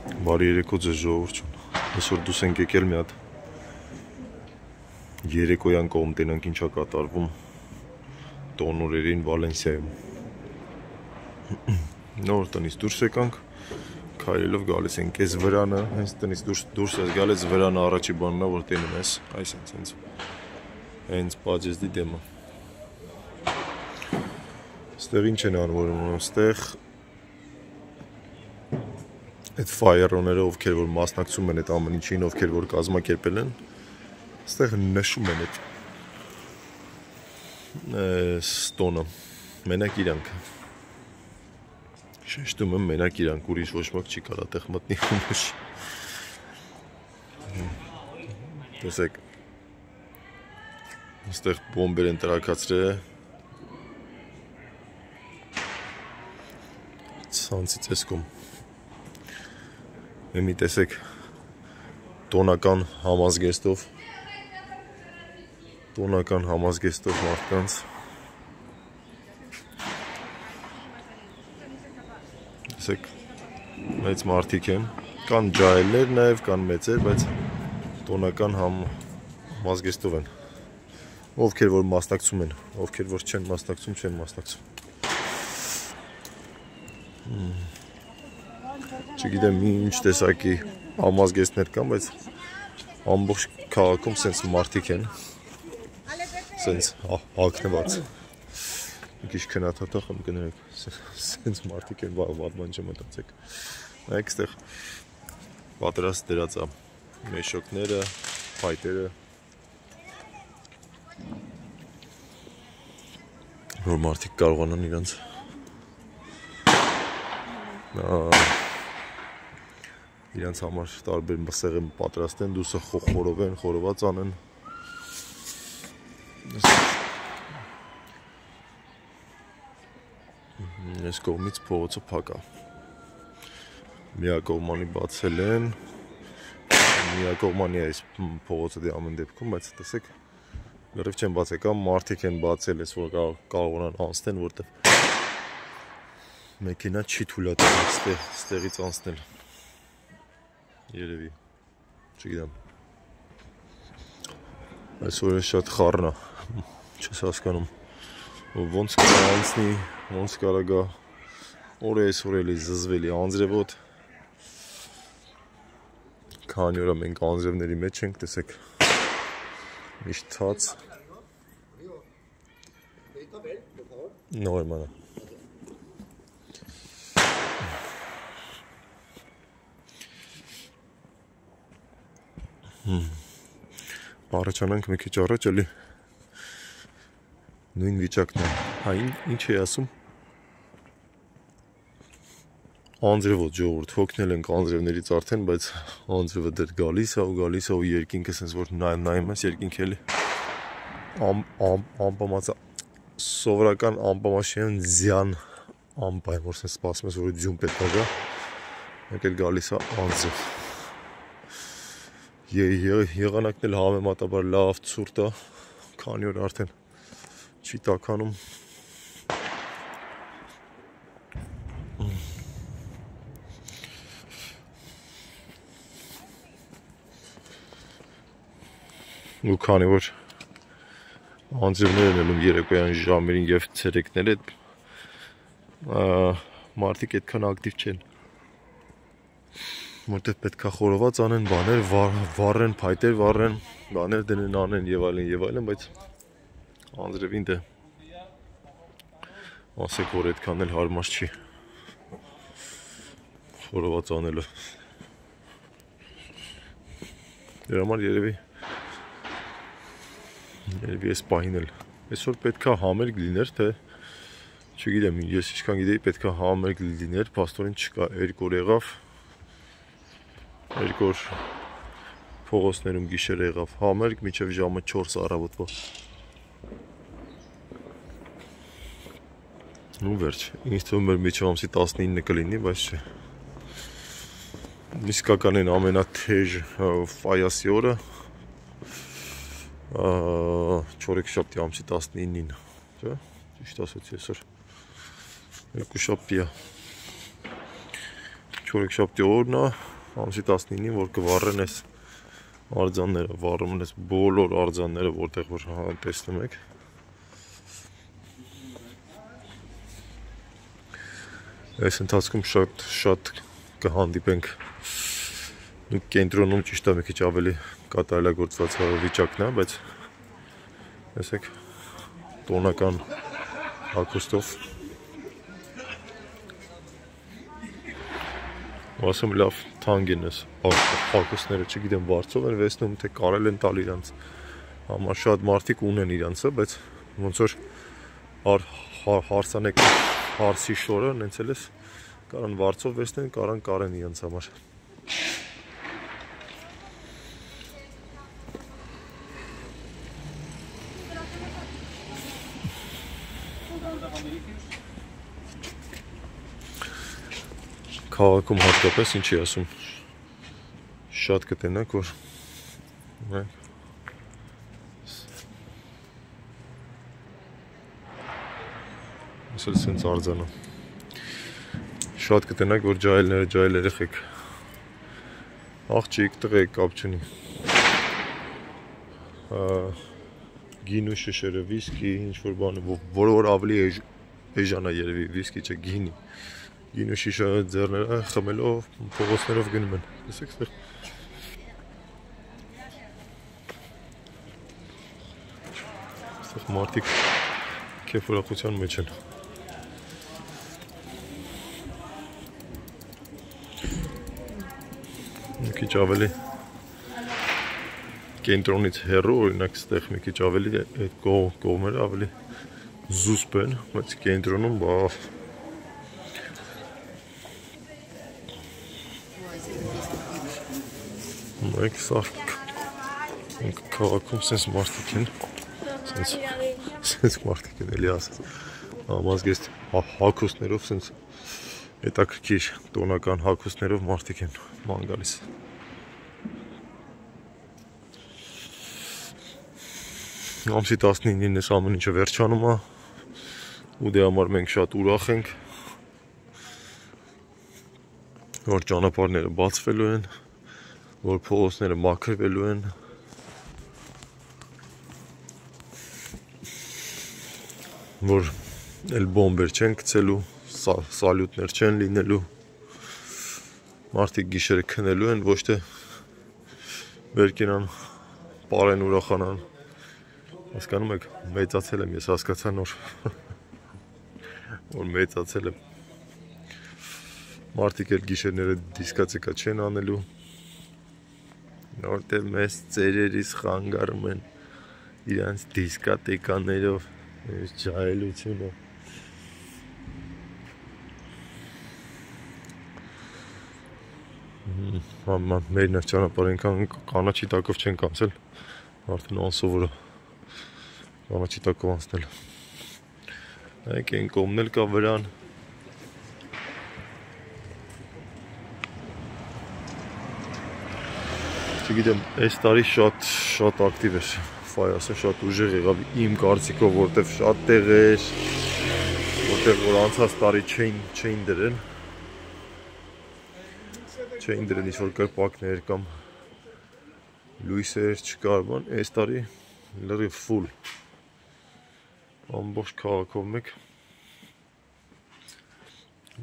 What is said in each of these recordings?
Բարի երեկո ձեզ ժողովուրդ։ Այսօր դուս ենք եկել մի հատ երեկոյան կողմ տենանք ինչա կատարվում տոնորերին Վալենսիայում։ Նոր տնից դուրս եկանք, քայլելով գալիս ենք այս վրանը, հենց տնից դուրս ես գալիս վրանը առաջի բանն է, որ տենում ես, այս հենց պաջեզդի դեմը։ Ստեղ ինչ են անվորում, ստեղ այդ ֆայերոները, ովքեր որ մասնակցում են այդ ամեն ինչին, ովքեր որ կազմակերպել են, ստեղ նշում են այդ ստոնը, մենակ իրանք։ Շեշտում եմ մենակ իրանք, ուրիշ ոչ ոք չի կարա տեղ մտնի խումուշ։ Տեսեք, ստեղ բոմբեր են տրակացրել, ցանցից էսկում։ Մի տեսեք տոնական համազգեստով մարդկանց տեսեք մեծ մարդիկ են, կան ջահելներ նաև, կան մեծեր, բայց տոնական համազգեստով են, ովքեր որ մասնակցում են, ովքեր որ չեն մասնակցում։ Չգիտեմ ինչ տեսակի համազգեստներ կան, բայց ամբողջ քաղաքում սենց մարդիկ են, սենց հագնված, մի քիչ քնաթաթախ եմ կներեք, սենց մարդիկ են, վատման չմտածեք, նայեք ստեղ պատրաստ դրած է մեշոկները, փայտերը, որ մարդիկ կարողանան իրանց իրանց համար տարբեր մսեղը պատրաստեն, դուսը խորոված անեն։ Այս կողմից փողոցը փակ է։ Միակողմանի բացել են, միակողմանի է այս փողոցը դե ամեն դեպքում, բայց տեսեք, լրիվ չեն բացել, կամ մարդիկ են բացել, ես որ կարողանան անցնեն, որտեղ մեքենա չի թույլատրվում ստեղից անցնել։ Երևի, չգիտեմ, այսօր է շատ խառն է, չես հասկանում, ոնց կարա անցնի, ոնց կարա գա, օր է այսօր էլի զզվելի, անձրևոտ, քանի օր մենք անձրևների մեջ ենք, տեսեք, միշտ թաց, նորմալ է։ Առաջանանք մի քիչ առաջ էլի նույն վիճակն է, հա ինչ է ասում, անձրևոտ ժողովուրդ, հոգնել ենք անձրևներից արդեն, բայց անձրևը դեռ գալիս է ու երկինքը սենց որ նայում ես, երկինքը էլի ամպամացա, սովորական ամպամաշյան զյան ամպա է, որ սենց սպասում ես, որ ձյուն պետք է գա, մեկ էլ գալիս է անձրև։ Եղանակն էլ համեմատաբար լավ ցուրտ է, քանի օր արդեն չի տաքանում։ Ու քանի որ անձրևներ են ելում երեկոյան ժամերին և ցերեկները, մարդիկ այդքան ակտիվ չեն, որտեղ պետք է խորոված անեն, բաներ վառեն, փայտեր վառեն, բաներ դնեն անեն եւ այլն, բայց անձրևին դե ասեք որ այդքան էլ հարմար չի խորոված անելը։ Դրա համար երևի այս պահին էլ այսօր պետք է համերգ լիներ, թե չգիտեմ, ես ինչքան գիտեի պետք է համերգ լիներ, փաստորեն չկա, երկու օր եղավ, երկու օր փողոցներում գիշեր եղավ համերգ մինչև ժամը 4 առավոտվա։ Ու վերջ, ինձ թվում էր մինչև ամսի 19 կլինի, բայց չէ։ Իսկականեն ամենաթեժ ֆայասի օրը չորեքշաբթի ամսի 19-ին, չէ՞, ճիշտ ասացի այսօր։ Երկուշաբթի է։ Չորեքշաբթի օրն է, ամսի 19-ին, որ կվառեն այս արձանները, վառում են այս բոլոր արձանները, որտեղ որ տեսնում եք։ Այս ընթացքում շատ կհանդիպենք կենտրոնում ճիշտ է մի քիչ ավելի կատարելագործված վիճակն է, բայց տեսեք տոնական հագուստով ասում լավ թանկ են այս հագուստները, չգիտեմ վարձով են վեսնում, թե կարել են տալ իրանց համար շատ մարդիկ ունեն իրանցը, բայց ոնց որ հարսանեք հարսի շորը նենց էլ էս կարան վարձով վեսնեն, կարան իրանց համար։ Քաղաքում հատկապես ինչի ասում, շատ կտենակ, որ ասել սենց արձանա, շատ կտենակ, որ ջայլ երեխեք, աղջիկ, տղեկ, կապ չունի, գինու շշերը, վիսկի, ինչ-որ բանը, որ ավելի էժանա երևի, վիսկի չէ, գինու շիշը ձեռները խմելով, փողոցներով գնում են, տեսեք ստեղ։ Ստեղ մարդիկ կեֆ ուրախության մեջ են։ Մի քիչ ավելի կենտրոնից հեռու, օրինակ ստեղ մի քիչ ավելի այդ կողմերը ավելի զուսպ են, բայց կենտրոնում բավ Մեկ սա քաղաքում սենց մարդիկ են, սենց մարդիկ են էլի ասած, ամազգեստ հագուստներով սենց հետաքրքիր տոնական հագուստներով մարդիկ են ման գալիս։ Ամսի 19-ին ես ամեն ինչը վերջանում է, ու դե համար մենք շատ ուրախ ենք, որ ճանապարհները բացվելու են, որ փողոցները մաքրվելու են, որ էլ բոմբեր չեն գցելու, սալյուտներ չեն լինելու, մարդիկ գիշերը քնելու են, ոչ թե վեր կենան, պարեն ուրախանան, հասկանում եք, մեծացել եմ, ես հասկացա նոր, որ մեծացել եմ, մարդիկ էլ գիշերները դիսկացեկա չեն անելու, Որտեղ մեզ ծերերից խանգարում են իրանց դիսկոտեկաներով ջահելությունը։ Մեր ճանապարհը այնքան կանաչի տակով չենք անցել, արդեն անսովոր է կանաչի տակով անցնել։ Նայեք այն կողմն էլ կա վրան։ Չգիտեմ, այս տարի շատ ակտիվ էր Ֆայասը, շատ ուժեղ եղավ իմ կարծիքով, որտեվ շատ տեղ էր, որտեղ որ անցած տարի չէին դրել ինչ-որ կրպակներ կամ լույսեր չկար, բան, այս տարի լրիվ ֆուլ ամբողջ քաղաքով մեկ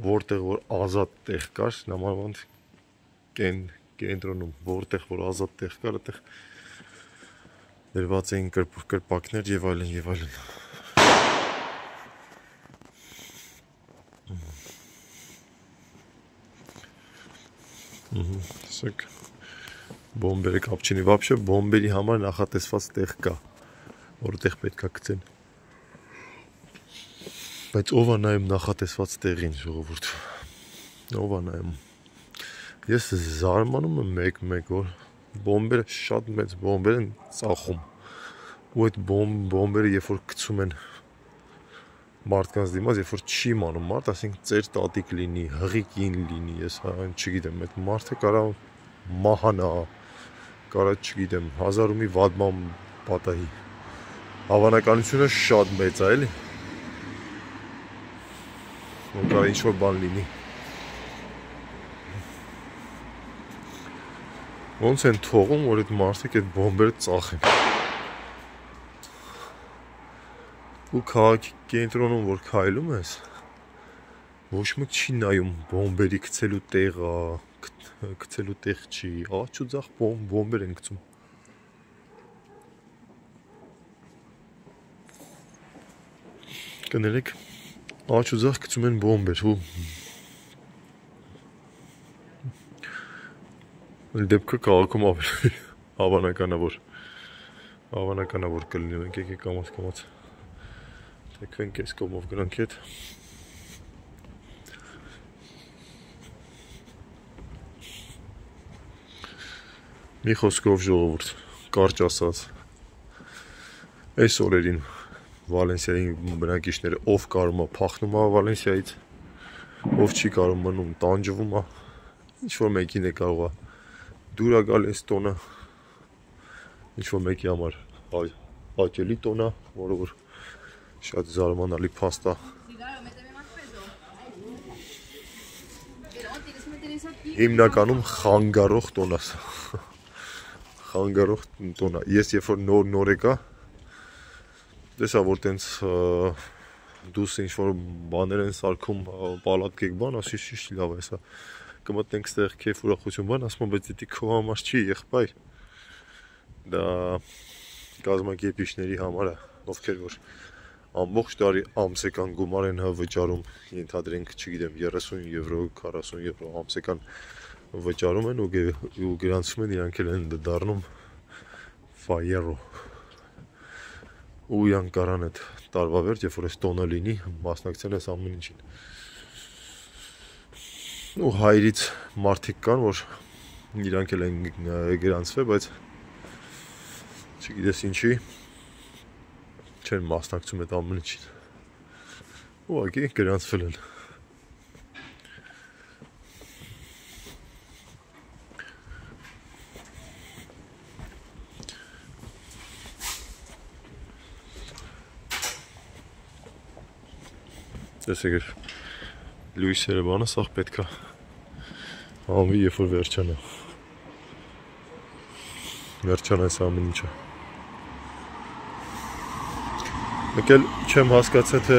որտեղ որ ազատ տեղ կար, նմանավանդ կենտրոնում, որտեղ որ ազատ տեղ կար, այդտեղ դրված էին կրպակներ եւ այլն եւ այլն։ Տեսեք, բոմբերը կապ չունի, вообще բոմբերի համար նախատեսված տեղ կա, որտեղ պետք է գցեն։ Բայց ով է նայում նախատեսված տեղին, ժողովուրդ։ Ով է նայում։ Ես զարմանում եմ մեկ որ բոմբերը շատ մեծ բոմբեր են ծախում։ Ու այդ բոմբերը երբ որ գցում են մարդկանց դիմաց, երբ որ չի մանում մարդ, ասենք ծեր տատիկ լինի, հղիկին լինի, ես չգիտեմ, այդ մարդը կարա մահանա, կարա չգիտեմ, 1000 մի վատման պատահի։ Հավանականությունը շատ մեծ է, էլի։ Որ կարա ինչ-որ բան լինի։ Ոնց են թողում, որ այդ մարդիկ այդ բոմբերը ծախեն։ Ու քաղաքի կենտրոնում որ քայլում ես, ոչ մեկ չի նայում բոմբերի գցելու տեղը, գցելու տեղ չի, աղաչ ու ձախ բոմբեր են գցում։ Կներեք, աղաչ ու ձախ գցում են բոմբեր ու դեպքը քաղաքում ավելի հավանականավոր կլինի, մենք եկեք կամաց թեքվենք այս կողմով գնանք հետ։ Մի խոսքով ժողովուրդ, կարճ ասած, այս օրերին Վալենսիայի բնակիչները ով կարում է փախնում է Վալենսիայից, ով չի կարում մնում տանջվում է, ինչ-որ մեկին է կարող է դուր է գալիս տոնը, ինչ-որ մեկի համար հաճելի տոն է, որը որ շատ զարմանալի փաստ է։ Հիմնականում խանգարող տոն է։ Խանգարող տոն է։ Ես երբ որ նոր եկա, տեսա որ տենց դուս ինչ-որ բաներ են սարքում, պալատկեք բան, ասի շիշ լավ է սա։ Կմտնենք ստեղ քեֆ ուրախություն բան, ասում եմ, բայց դիտի քո համար չի, եղբայր։ Դա կազմակերպիչների համար է, ովքեր որ ամբողջ տարի ամսական գումար են վճարում, ենթադրենք, չգիտեմ, 30 եվրո, 40 եվրո ամսական վճարում են ու գրանցում են, իրանք էլ են դառնում ֆայերո։ Ու իրանք կարան այդ տարվա վերջ, երբ որ այս տոնը լինի, մասնակցեն այս ամեն ինչին։ Ու հայրից մարդիկ կան, որ իրանք էլ են գրանցվել, բայց չգիտես ինչի չեն մասնակցում այդ ամեն ինչին։ Ուղղակի գրանցվել են։ Տեսեք, լույսերը բանը, սաղ պետք է անվի, երբ որ վերջանա։ Վերջանա այս ամեն ինչը։ Մեկ էլ չեմ հասկացա, թե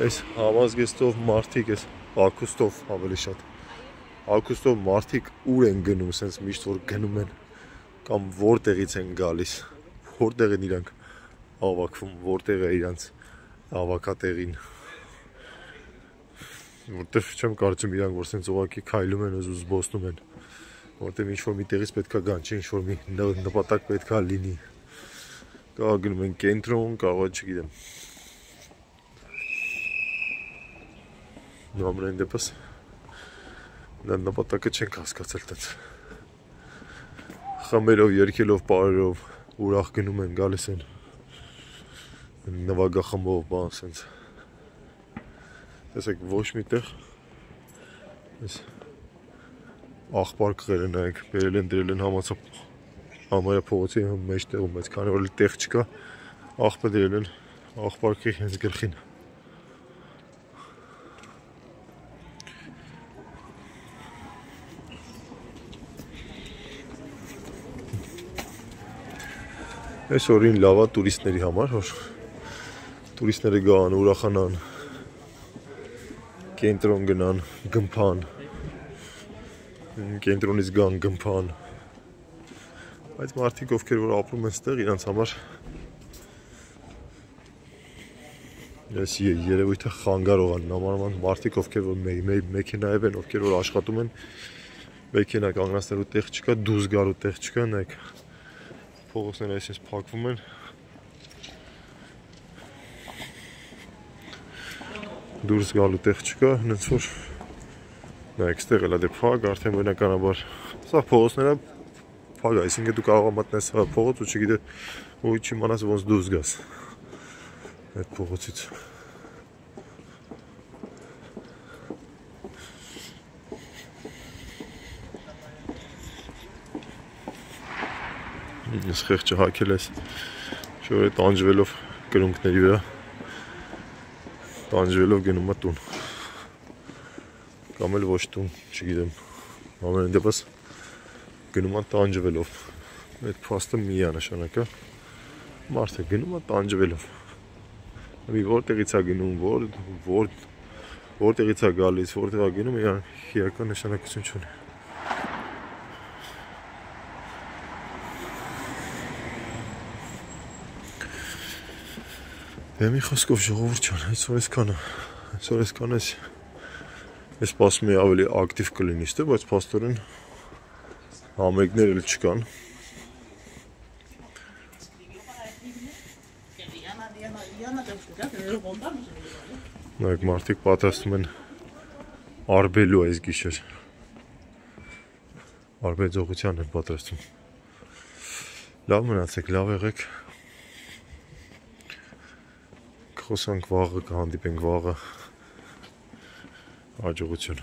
այս համազգեստով մարդիկ, այս ակուստով ավելի շատ, ակուստով մարդիկ ուր են գնում, սենց միշտ որ գնում են, կամ որտեղից են գալիս, որտեղ են իրանք հավաքվում, որտեղ է իրանց հավաքատեղին, որտեղ չեմ կարծում իրանք, որ սենց ուղղակի քայլում են ու զբոսնում են, որտեղ ինչ-որ մի տեղից պետք է գան, չէ ինչ-որ մի նպատակ պետք է լինի, կարող գնում են կենտրոն, կարող չգիտեմ, ամենայն դեպս նա նպատակը չենք հասկացել տենց, խմելով, երգելով, պարերով, ուրախ գնում են, գալիս են, նվագախմբով, բան սենց, տեսեք ոչ մի տեղ, այս աղբար կղերը նայեք, բերել են դրել են համարյա փողոցի մեջ տեղում, բայց քանի որ տեղ չկա, աղբը դրել են աղբար կղի հենց գլխին։ Այս օրին լավ է տուրիստների համար, որ տուրիստները գան, ուրախանան, կենտրոն գնան, գմփան, կենտրոնից գան, գմփան, բայց մարդիկ ովքեր որ ապրում են ստեղ, իրանց համար ես երևույթը խանգարող են, նմանավանդ մարդիկ ովքեր որ մեքենայով են, ովքեր որ աշխատում են, մեքենա կանգնացնելու տեղ չկա, դուրս գալու տեղ չկա, նայեք, փողոցները այսպես փակվում են, դուրս գալու տեղ չկա, հենց որ նայեք, ստեղ էլ է դե փակ, արդեն բնականաբար, սա փողոցները փակ է, այսինքն դու կարող ես մտնես փողոց ու չգիտես, ու չիմանաս ոնց դուրս գաս այդ փողոցից։ Ես խեղճը հակել ես, շոր է տանջվելով կրունկների վրա, տանջվելով գնում է տուն, կամ էլ ոչ տուն, չգիտեմ, ամեն դեպս գնում է տանջվելով։ Այդ փաստը մի է նշանակը։ Մարդը գնում է տանջվելով։ Մի որտեղից է գնում, որտեղից է գալիս, որտեղ է գնում, իրական նշանակություն չունի։ Մի խոսքով ժողովուրդ ջան, այսօր այսքան է։ Ես սպասում եի ավելի ակտիվ կլինի, բայց փաստորեն համերգներ էլ չկան։ Նայեք, մարդիկ պատրաստում են արբելու այս գիշեր։ Արբեձողության են պատրաստում։ Լավ մնացեք, լավ եղեք։ Խոսանք վաղը, կհանդիպենք վաղը։ Հաջողություն։